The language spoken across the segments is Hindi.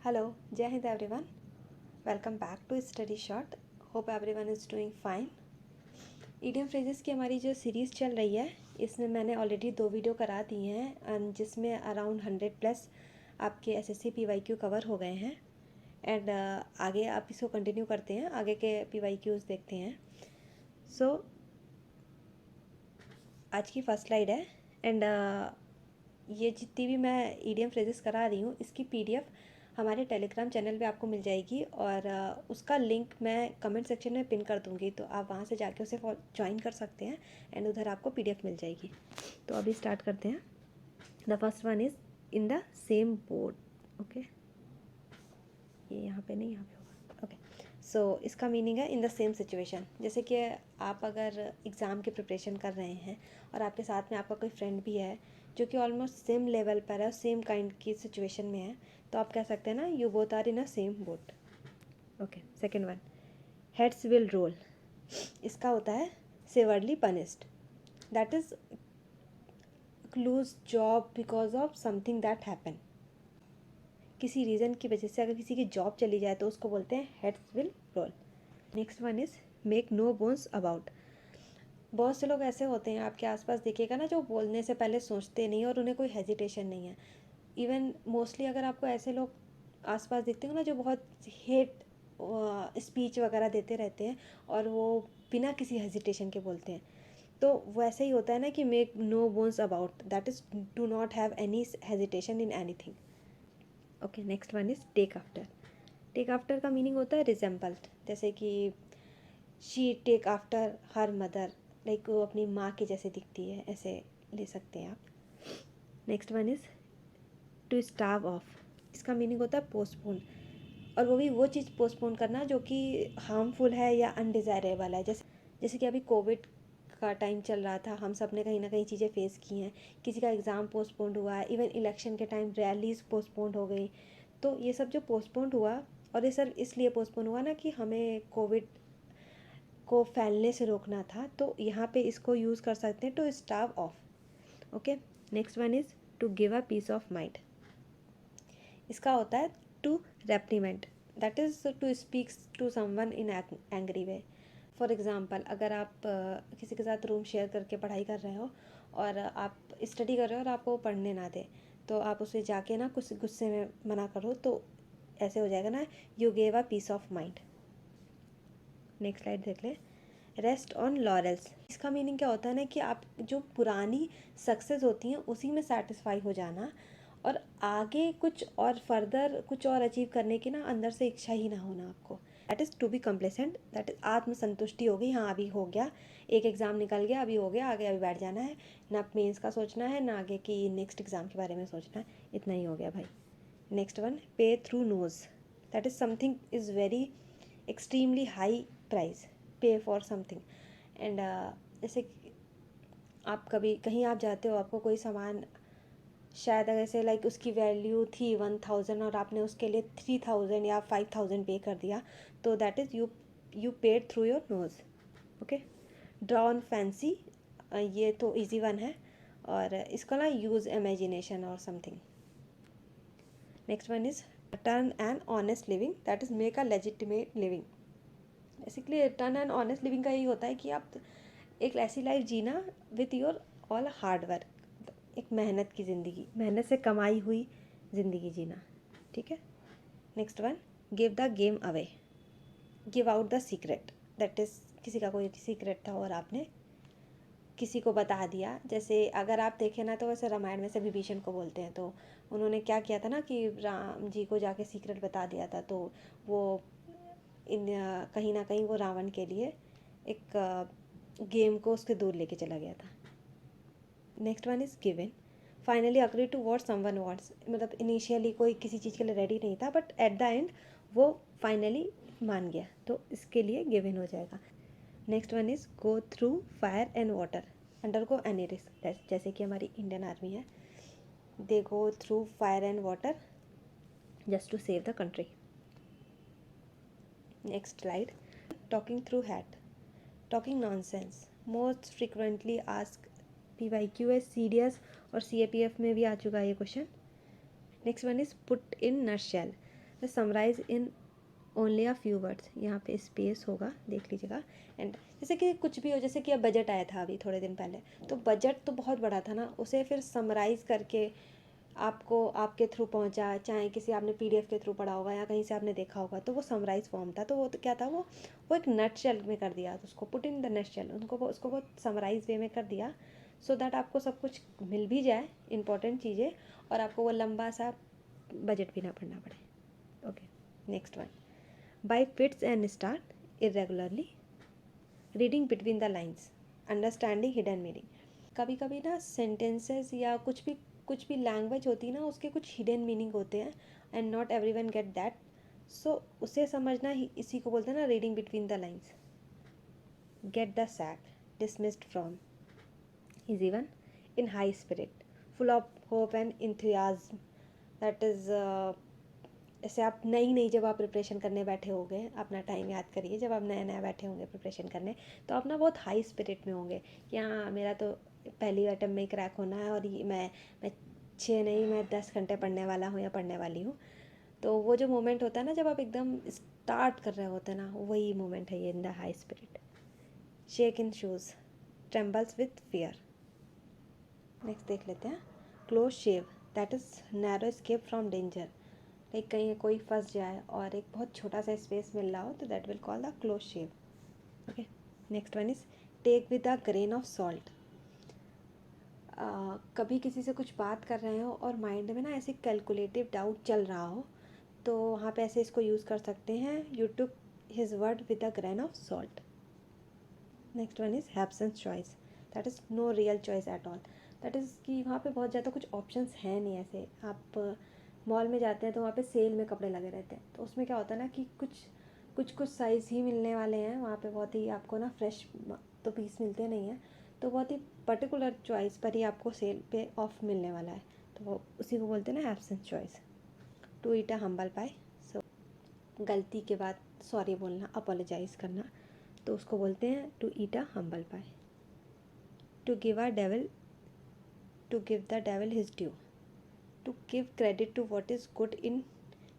Hello, Jai Hind everyone. Welcome back to Study Short. Hope everyone is doing fine. Idiom phrases की हमारी जो सीरीज़ चल रही है इसमें मैंने ऑलरेडी 2 वीडियो करा दी हैं जिसमें अराउंड 100+ आपके एसएससी पीवाईक्यू कवर हो गए हैं एंड आगे आप इसको कंटिन्यू करते हैं, आगे के पीवाईक्यूज़ देखते हैं. सो आज की फर्स्ट स्लाइड है एंड ये जितनी भी मैं ईडियम फ्रेजेस करा रही हूँ इसकी पीडीएफ हमारे टेलीग्राम चैनल पे आपको मिल जाएगी और उसका लिंक मैं कमेंट सेक्शन में पिन कर दूँगी, तो आप वहाँ से जाके उसे ज्वाइन कर सकते हैं एंड उधर आपको पीडीएफ मिल जाएगी. तो अभी स्टार्ट करते हैं. The first one is in the same board. Okay, ये यहाँ पे नहीं, यहाँ पे होगा. ओके, सो इसका मीनिंग है इन द सेम सिचुएशन. जैसे कि आप अगर एग्ज़ाम की प्रिपरेशन कर रहे हैं और आपके साथ में आपका कोई फ्रेंड भी है जो कि ऑलमोस्ट सेम लेवल पर है, सेम काइंड की सिचुएशन में है, तो आप कह सकते हैं ना, you both are in a same boat. Okay, second one, heads will roll. इसका होता है severely punished. That is lose job because of something that happen. किसी रीज़न की वजह से अगर किसी की जॉब चली जाए तो उसको बोलते हैं heads will roll. Next one is make no bones about. बहुत से लोग ऐसे होते हैं आपके आसपास देखिएगा ना, जो बोलने से पहले सोचते नहीं और उन्हें कोई हेजिटेशन नहीं है. इवन मोस्टली अगर आपको ऐसे लोग आसपास दिखते हो ना जो बहुत हेट स्पीच वगैरह देते रहते हैं और वो बिना किसी हेजिटेशन के बोलते हैं, तो वो ऐसे ही होता है ना कि make no bones about, that is do not have any hesitation in anything. Okay, next one is take after. Take after का मीनिंग होता है रिजेंबल्ड. जैसे कि she take after her mother, like वो अपनी माँ के जैसे दिखती है, ऐसे ले सकते हैं आप. Next one is to starve off. इसका मीनिंग होता है पोस्टपोन, और वो भी वो चीज़ पोस्टपोन करना जो कि हार्मफुल है या अनडिज़ायरेबल है. जैसे कि अभी कोविड का टाइम चल रहा था, हम सब ने कहीं ना कहीं चीज़ें फेस की हैं. किसी का एग्ज़ाम पोस्टपोन्ड हुआ है, इवन इलेक्शन के टाइम रैलीज पोस्टपोन्ड हो गई. तो ये सब जो पोस्टपोन्ड हुआ, और ये सब इसलिए पोस्टपोन हुआ ना कि हमें कोविड को फैलने से रोकना था, तो यहाँ पे इसको यूज़ कर सकते हैं to starve off. Okay, next one is to give a piece of mind. इसका होता है to reprimand, that is to speak to someone in angry way. For example, अगर आप किसी के साथ रूम शेयर करके पढ़ाई कर रहे हो और आप स्टडी कर रहे हो और आपको पढ़ने ना दे, तो आप उसे जाके ना कुछ गुस्से में मना करो, तो ऐसे हो जाएगा ना, you gave a piece of mind. Next slide देख ले. Rest on laurels. इसका मीनिंग क्या होता है ना कि आप जो पुरानी सक्सेस होती हैं उसी में सेटिस्फाई हो जाना, और आगे कुछ और फर्दर कुछ और अचीव करने की ना अंदर से इच्छा ही ना होना आपको. That is to be complacent. That is आत्मसंतुष्टि हो गई, हाँ अभी हो गया, एक एग्ज़ाम निकल गया, अभी हो गया, आगे अभी बैठ जाना है, ना मेंस का सोचना है, ना आगे की नेक्स्ट एग्ज़ाम के बारे में सोचना है, इतना ही हो गया भाई. नेक्स्ट वन, पे through nose. That is something is very extremely high price, पे फॉर समथिंग. एंड जैसे आप कभी कहीं आप जाते हो, आपको कोई सामान शायद अगर से लाइक उसकी वैल्यू थी 1000 और आपने उसके लिए 3000 या 5000 पे कर दिया, तो that is you paid through your nose. Okay, draw on fancy. ये तो इजी वन है, और इसका ना यूज़ इमेजिनेशन और something. Next one is turn an honest living, that is make a legitimate living. Basically turn and honest living का यही होता है कि आप एक ऐसी लाइफ जीना with your all hard work, एक मेहनत की ज़िंदगी, मेहनत से कमाई हुई ज़िंदगी जीना. ठीक है. Next one, give the game away. Give out the secret. That is किसी का कोई सीक्रेट था और आपने किसी को बता दिया. जैसे अगर आप देखें ना, तो वैसे रामायण में से विभीषण को बोलते हैं, तो उन्होंने क्या किया था ना कि राम जी को जाके सीक्रेट बता दिया था, तो वो कहीं ना कहीं वो रावण के लिए एक गेम को उसके दूर लेके चला गया था. Next one is given. Finally agree to what someone wants. मतलब इनिशियली कोई किसी चीज़ के लिए रेडी नहीं था, बट एट द एंड वो फाइनली मान गया, तो इसके लिए गिवन हो जाएगा. Next one is go through fire and water, undergo any risk. जैसे कि हमारी इंडियन आर्मी है, they go through fire and water just to save the country. Next slide, talking through hat. Talking nonsense, most frequently ask PYQS, CDS और CAPF में भी आ चुका है ये question. Next one is put in nutshell. Summarise in only a few words, यहाँ पे स्पेस होगा, देख लीजिएगा। एंड जैसे कि कुछ भी हो, जैसे कि अब बजट आया था अभी थोड़े दिन पहले, तो बजट तो बहुत बड़ा था ना, उसे फिर समराइज़ करके आपको आपके थ्रू पहुंचा, चाहे किसी आपने पीडीएफ के थ्रू पढ़ा होगा या कहीं से आपने देखा होगा, तो वो समराइज फॉर्म था। तो वो तो क्या था, वो एक नट शेल में कर दिया, तो उसको put in the nutshell, उसको बहुत समराइज वे में कर दिया, सो दैट आपको सब कुछ मिल भी जाए, इंपॉर्टेंट चीज़ें, और आपको वो लंबा सा बजट भी ना पढ़ना पड़े। Okay, next one, bye fits and start irregularly, reading between the lines, understanding hidden meaning. कभी कभी ना सेंटेंसेस या कुछ भी लैंग्वेज होती है ना, उसके कुछ हिडन मीनिंग होते हैं, and not every one get that, so उसे समझना ही इसी को बोलते हैं ना reading between the lines. Get the sack, dismissed from, easy one, in high spirit, full of hope and enthusiasm, that is ऐसे आप नई जब आप प्रिपरेशन करने बैठे होंगे, अपना टाइम याद करिए, जब आप नया बैठे होंगे प्रिपरेशन करने, तो आप ना बहुत हाई स्पिरिट में होंगे कि हाँ मेरा तो पहली अटेम्प्ट में ही क्रैक होना है, और ये मैं 6 नहीं, मैं 10 घंटे पढ़ने वाला हूँ या पढ़ने वाली हूँ। तो वो जो मोमेंट होता है ना, जब आप एकदम स्टार्ट कर रहे होते हैं ना, वही मोमेंट है ये, in the high spirit. Shake in shoes, trembles with fear. Next देख लेते हैं, close shave, that is narrow escape from danger, like कहीं कोई फंस जाए और एक बहुत छोटा सा स्पेस मिल रहा हो, तो that will call the close shave. Okay, next one is take with a grain of salt. कभी किसी से कुछ बात कर रहे हो और माइंड में ना ऐसे कैलकुलेटिव डाउट चल रहा हो, तो वहाँ पे ऐसे इसको यूज़ कर सकते हैं, you took his word with a grain of salt. Next one is Hobson's choice, that is no real choice at all, that is कि वहाँ पे बहुत ज़्यादा कुछ ऑप्शंस हैं नहीं। ऐसे आप मॉल में जाते हैं तो वहाँ पे सेल में कपड़े लगे रहते हैं, तो उसमें क्या होता है ना कि कुछ साइज़ ही मिलने वाले हैं वहाँ पे, बहुत ही आपको ना फ्रेश तो पीस मिलते नहीं हैं, तो बहुत ही पर्टिकुलर चॉइस पर ही आपको सेल पे ऑफ मिलने वाला है, तो वो उसी को बोलते हैं ना Hobson's choice. To eat a humble pie, so गलती के बाद सॉरी बोलना, अपोलोजाइज़ करना, तो उसको बोलते हैं to eat a humble pie. To give a devil, to give the devil his due, to give credit to what is good in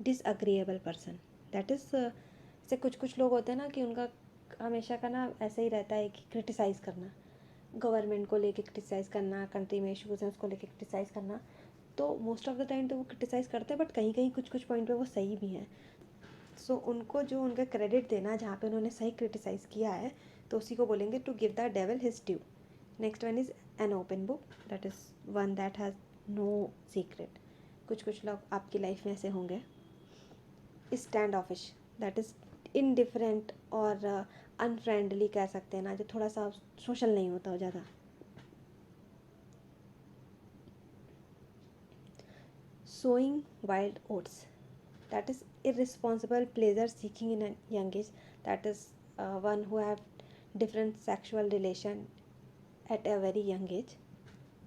disagreeable person, that is जैसे कुछ लोग होते हैं ना कि उनका हमेशा का ना ऐसे ही रहता है कि क्रिटिसाइज़ करना, गवर्नमेंट को लेके क्रिटिसाइज़ करना, कंट्री में इशूज़ हैं उसको लेके क्रिटिसाइज़ करना, तो मोस्ट ऑफ द टाइम तो वो क्रिटिसाइज़ करते हैं, बट कहीं कहीं कुछ पॉइंट पे वो सही भी हैं, सो उनको जो उनका क्रेडिट देना जहाँ पे उन्होंने सही क्रिटिसाइज़ किया है, तो उसी को बोलेंगे to give the devil his due. Next one is an open book, that is one that has no secret. कुछ लोग आपकी लाइफ में ऐसे होंगे। Standoffish, that is indifferent और अनफ्रेंडली कह सकते हैं ना, जो थोड़ा सा सोशल नहीं होता हो ज़्यादा। Sowing wild oats, that is irresponsible pleasure seeking in a young age, that is one who have different sexual relation at a very young age,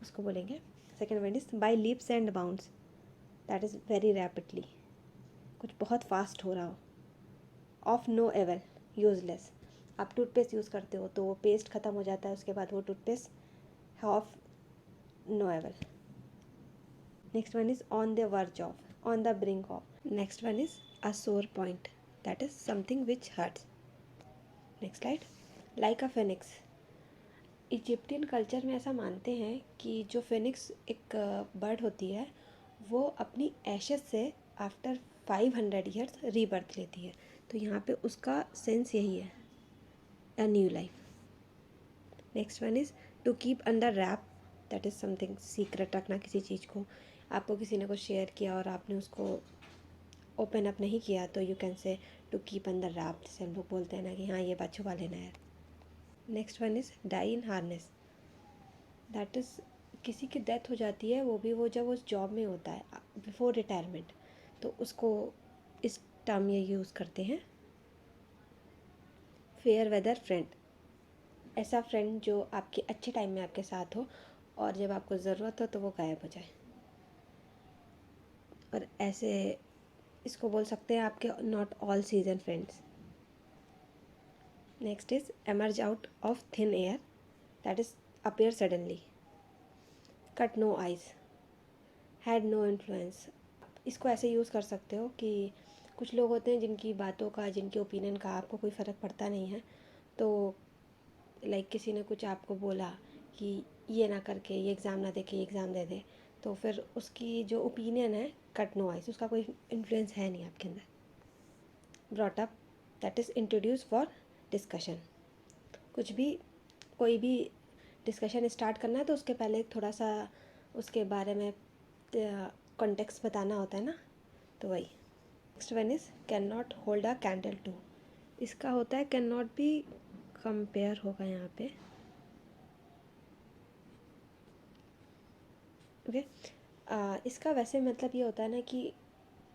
उसको बोलेंगे। Second one is by leaps and bounds, that is very rapidly, कुछ बहुत फास्ट हो रहा हो। ऑफ नो एवल, यूजलेस, आप टूथपेस्ट यूज़ करते हो तो वो पेस्ट ख़त्म हो जाता है, उसके बाद वो toothpaste of no avail. Next one is on the verge of, on the brink of. Next one is a sore point, that is something which hurts. Next slide, like a phoenix. Egyptian culture में ऐसा मानते हैं कि जो फिनिक्स एक बर्ड होती है, वो अपनी एशेस से आफ्टर 500 ईयर्स रीबर्थ लेती है, तो यहाँ पे उसका सेंस यही है, a new life. Next one is to keep under wrap, that is something secret, रखना किसी चीज़ को, आपको किसी ने कुछ शेयर किया और आपने उसको ओपन अप नहीं किया, तो you can say to keep under wrap, जैसे हम लोग बोलते हैं ना कि हाँ ये बात छुपा लेना है। Next one is die in harness, that is किसी की डेथ हो जाती है, वो भी वो जब उस जॉब में होता है बिफोर रिटायरमेंट, तो उसको इस टर्म ये यूज़ करते हैं। फेयर वेदर फ्रेंड, ऐसा फ्रेंड जो आपके अच्छे टाइम में आपके साथ हो और जब आपको ज़रूरत हो तो वो गायब हो जाए, और ऐसे इसको बोल सकते हैं आपके not all season friends. Next is emerge out of thin air, that is appear suddenly. Cut no ice, had no influence, इसको ऐसे यूज़ कर सकते हो कि कुछ लोग होते हैं जिनकी बातों का, जिनके ओपिनियन का आपको कोई फ़र्क पड़ता नहीं है। तो लाइक किसी ने कुछ आपको बोला कि ये ना करके ये एग्ज़ाम ना दे के ये एग्ज़ाम दे दे, तो फिर उसकी जो ओपिनियन है कट नो वाइज, उसका कोई इन्फ्लुएंस है नहीं आपके अंदर। Brought up, that is introduce for discussion. कुछ भी, कोई भी डिस्कशन स्टार्ट करना है तो उसके पहले थोड़ा सा उसके बारे में कॉन्टेक्स्ट बताना होता है ना, तो वही। Next one is can not hold a candle to. इसका होता है कैन नॉट भी कंपेयर होगा यहाँ पे, ओके। इसका वैसे मतलब ये होता है ना कि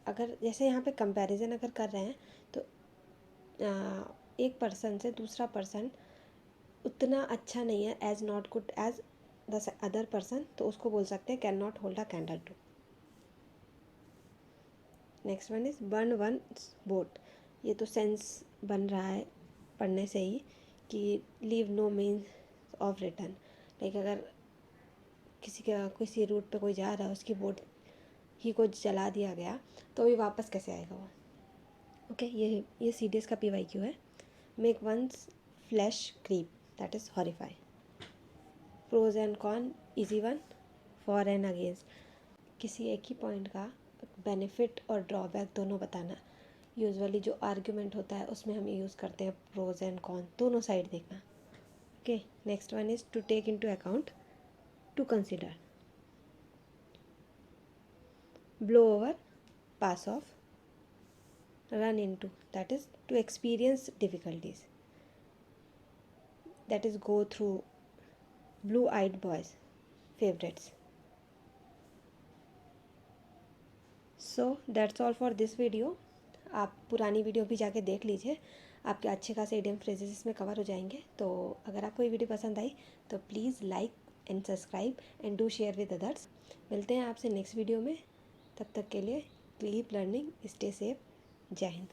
अगर जैसे यहाँ पे कंपैरिजन अगर कर रहे हैं तो एक पर्सन से दूसरा पर्सन उतना अच्छा नहीं है, as not good as the other person, तो उसको बोल सकते हैं can not hold a candle to. Next one is burn one boat. ये तो सेंस बन रहा है पढ़ने से ही कि leave no means of return. Like अगर किसी रूट पे कोई जा रहा है, उसकी बोट ही को जला दिया गया तो भी वापस कैसे आएगा वो, ओके। ये सीडीएस का PYQ है। Make one's flesh creep, that is horrify. Pros and cons, easy one. For and against, किसी एक ही पॉइंट का बेनिफिट और ड्रॉबैक दोनों बताना। यूजुअली जो आर्ग्यूमेंट होता है उसमें हम यूज़ करते हैं प्रोज एंड कॉन, दोनों साइड देखना, okay. Next one is to take into account, to consider. Blow over, pass off. run into, that is to experience difficulties, that is go through. Blue eyed boys, favorites. So that's all for this video. आप पुरानी वीडियो भी जाके देख लीजिए, आपके अच्छे खासे इडियम फ्रेजेस इसमें कवर हो जाएंगे। तो अगर आपको ये वीडियो पसंद आई तो please like and subscribe and do share with others. मिलते हैं आपसे नेक्स्ट वीडियो में, तब तक के लिए कीप लर्निंग, स्टे सेफ, जय हिंद।